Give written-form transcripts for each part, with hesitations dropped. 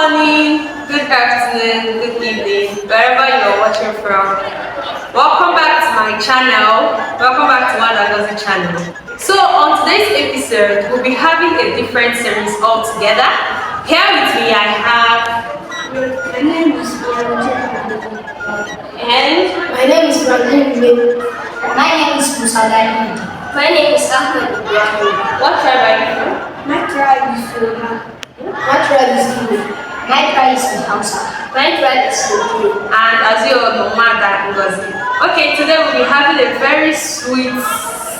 morning, good afternoon, good evening, wherever you're watching from. Welcome back to my channel. Welcome back to One Agozi channel. So on today's episode, we'll be having a different series altogether. Here with me, I have My name is and My name is Brandon. My name is Musadani. My name is Ahmed Ibrahim. what tribe are you from? My tribe is Yoruba. My tribe is Igbo. My tribe is Hausa. My tribe is Nupe. And as you all know, Mada Ngozi. Okay, today we'll be having a very sweet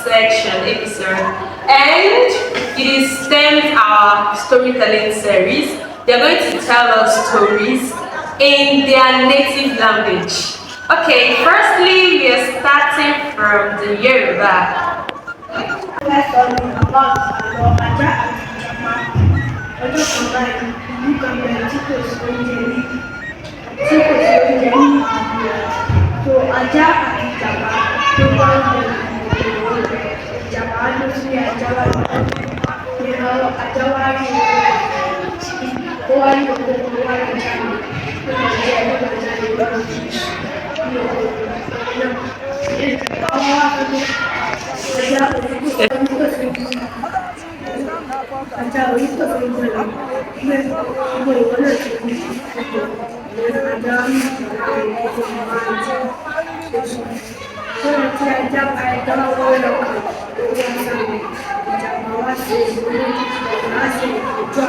section episode, and it is stemmed our storytelling series. They're going to tell us stories in their native language. Okay, firstly, we are starting from the Yoruba. My story about Aja and Jama. Ọjọ́ kan báyìí, ìlú kan bẹ̀rẹ̀ tí kò sí oúnjẹ ní ìlú. So Ajá àti Jàpá tó bá ń bẹ̀rẹ̀ ìlú. Jàpá ló sí Ajá wá lọ. Ìran Ajá wá rí ó wá ní òkú wá lọ jáde. Ó lọ jẹ́ ẹgbẹ́ lọ jáde lọ́wọ́ ní òkú náà. Ọmọ wa fẹ́ Ajá orí tó fi ń bẹ̀rẹ̀ ilé gbogbo ìwọ́n náà ti kú Ajá ń bẹ̀rẹ̀ tí Ajá pa ẹjọ́ wọ́n lọ́kàn lórí ọ̀sán ìjàmbá wá sí ìwé wá sí ìjọ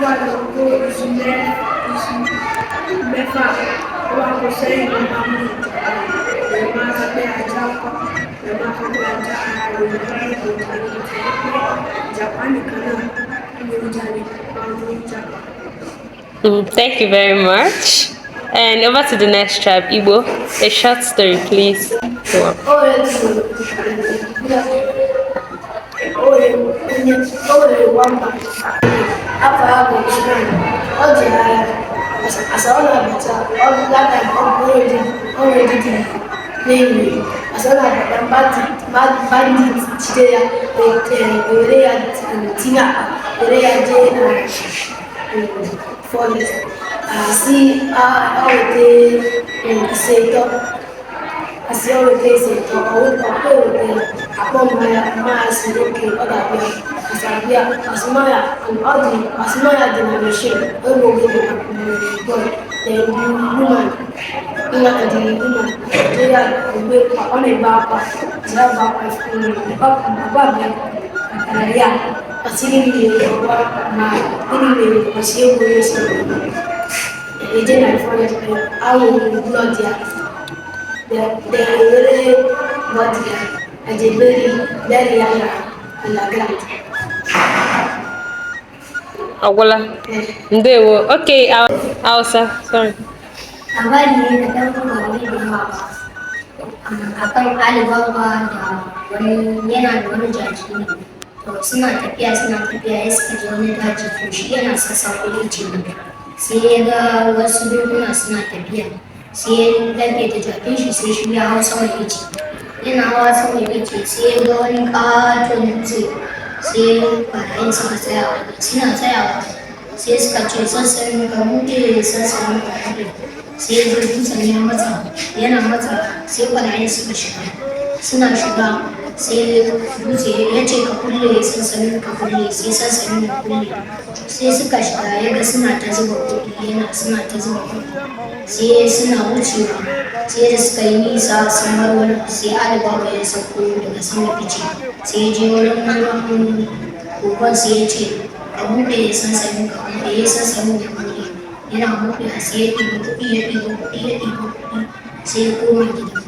wà lọ́kọ́ oṣù mẹ́fà wà kó sẹ́yìn ló máa mú ìjọba máa sọ pé Ajá kọ́ máa sọ pé Ajá ara rẹ̀ Ìjàpá nìkan náà ní ìjàlè àwọn ìjàpá. Thank you very much. And over to the next tribe, Igbo. A short story, please. Go on. Nwamba afọ ya bụ ọ dị agha asa ọ na-abata ọbụlata ọrụ edidi na-enwe asa ọ na-abata bandit jide ya were ya tinye akpa were ya jee na forest asị ọwete ise ịtọ asị ọwete ise ịtọ ọkpọ ewete akpọ mmanya si oke ọ ga-abịa asabịa asụmanya dị na machine ebe ogede na boy the woman ya mgbe ọ na-ebe akwa ya bụ akwa baba ya asịrị mmiri ọgba ma gịnị mere kwasị egwu esi eje na forest ahụrụ blood ya ewere bọdị ya ejeberi ya na underground. Awola. Ndewo. Okay, Hausa. Sorry. Labari ne da ɗan wani da yawa akan Alibaba da wani yana da wani jaki ne. To suna tafiya ya suka je wani daji to shi yana sassaƙo ice ne. Sai ya ga wasu dokuna suna tafiya. Sai ya lafe da jakin shi sai shi ya hau saman ice. Yana hawa saman ice sai ya ga wani ƙaton dutse. Sai ɓarayin suka tsaya suna tsayawa sai suka ce sassanin ka muke sassanin ka muke sai ya zo dutsen ya matsa yana matsa sai ɓarayin suka shiga suna shiga sai dutse ya ce ka kulle sassanin ka kulle sai sassanin ka kulle sai suka shiga ya ga suna ta zuba kuɗi suna ta zuba kuɗi sai suna wucewa sai da suka yi nisa sun bar wani sai Alibaba ya sauko daga sama fice sai ya je wurin wurin kogon sai ya ce ka buɗe sansanin ka buɗe ya sansanin da buɗe yana buɗe sai ya ɗiba kuɗi ya ɗiba kuɗi sai ya koma gida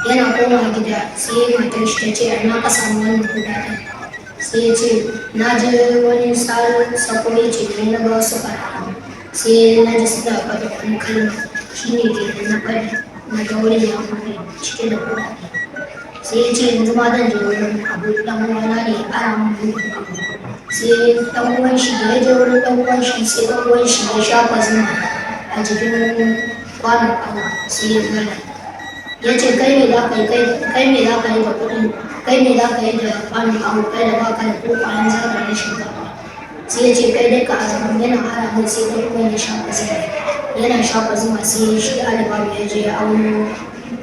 yana koma gida sai matar shi ta ce a na ka samu wannan kuɗaɗen sai ya ce na je wani sako ya ce kai na ba wasu ɓarayi sai na ji suna faɗa wani kalma shi ne ke na faɗi na ga wurin ya buɗe cike da kuɗaɗe sai ya ce yanzu ma zan je wurin abu ɗan uwana ne ya ƙara min buɗe abu sai ɗan uwan shi da ya je wurin ɗan uwan shi sai ɗan uwan shi ya shafa zuma a jikin kwanon abu sai ya gana ya ce kai me za ka yi da kuɗin kai me za ka yi da kwanon abu kai da baka da ko kwanan zaɓar na shinkafa sai ya ce kai dai ka azumi yana ƙara mai sai ɗan uwan ya shafa zuma yana shafa zuma sai shi alibabu ya je ya auno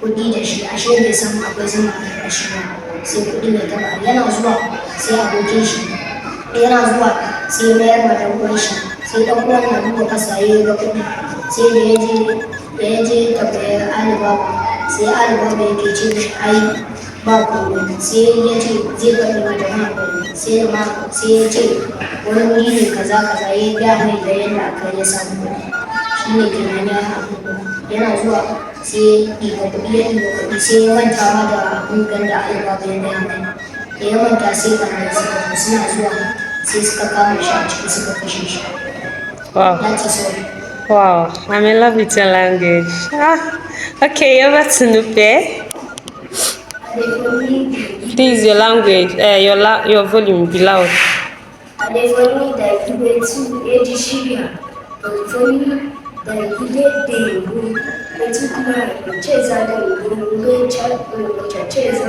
kuɗi da shi ashe bai san akwai zuma a ƙarƙashi ba sai kuɗin ya taɓa yana zuwa sai abokin shi yana zuwa sai ya mayar ma ɗan uwan shi sai ɗan uwan na duba kasa ya ga kuɗi sai da ya je tambayar alibabu sai alibabu yake ce mishi ai ba komai sai ya ce zai faɗi mata ma komai sai ya ce wani wuri ne kaza kaza ya gaya mai da yadda aka ya samu kuɗi shi ne kenan ya haɗu yana zuwa sai ya ɗiba kuɗi sai ya manta ma da abin da alibabu ya gaya mai da ya manta sai kamar suka suna zuwa sai suka kama shi a ciki suka kashe shi. Wow. That is all. Wow, I'm in love with your language. Okay, over to Nupe. This is your language. Your volume be loud. Adefoni da Ibetu Edishiria, Adefoni da Idede Ibu, Betu kuma Cheza da Ibu, Cheza,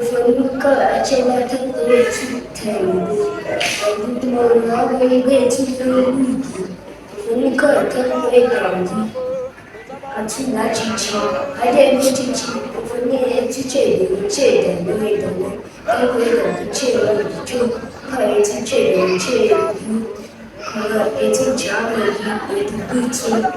Adefoni ka a ce ba ta kare su ta Ibu, Adefoni kuma wani Betu da Ibu, Adefoni ka ta kare da Ibu, Atu na cici, Ade Ibu cici, Adefoni ya cice da ce da Ibu da Ibu, Kawai da ce da Ibu, Kawai ta ce da ce da Ibu, Kawai ta ce da Ibu, Kawai ta ce da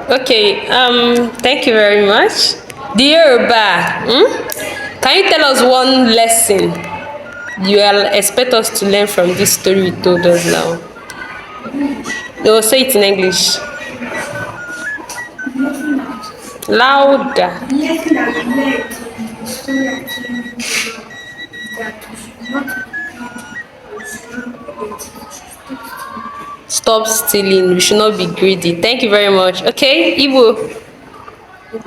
Okay, thank you very much. The Yoruba, can you tell us one lesson you expect us to learn from this story you told us now? No, say it in English. Louder. lesson that we learned in the story I told you before is that we should not Stop stealing. We should not be greedy. Thank you very much. Okay, Igbo.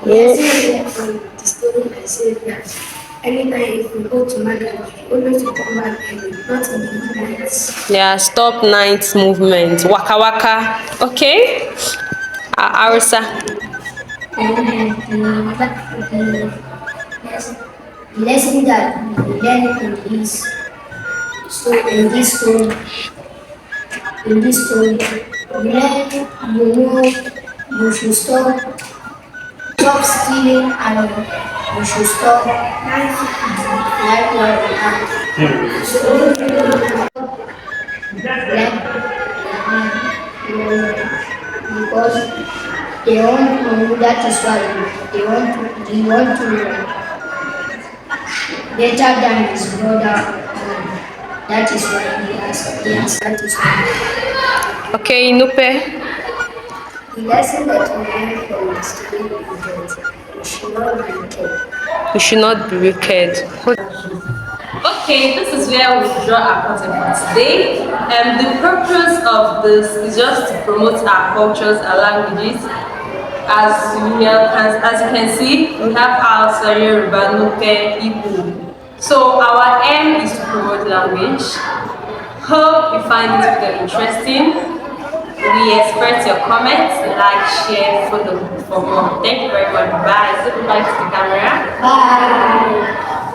Yes, from the story I said that anytime if we go to market, always come back early, not in the night. Yeah, stop night movement. Waka waka. Okay. Arisa. The lesson that we learn in this story, we learn you should stop stealing and you should stop because they want to, that is why they want to better than his brother. That is why he has that is why. Okay, Nupe. The lesson that we learn from the story is that we should not be wicked. We should not be wicked. Okay, this is where we draw our curtain for today. The purpose of this is just to promote our cultures, our languages. As you can see, we have Hausa, Yoruba, Nupe, Igbo. So our aim is to promote language. Hope you find this video interesting. We expect your comments, like, share, follow for more. Thank you very much. Bye. Say goodbye to the camera. Bye.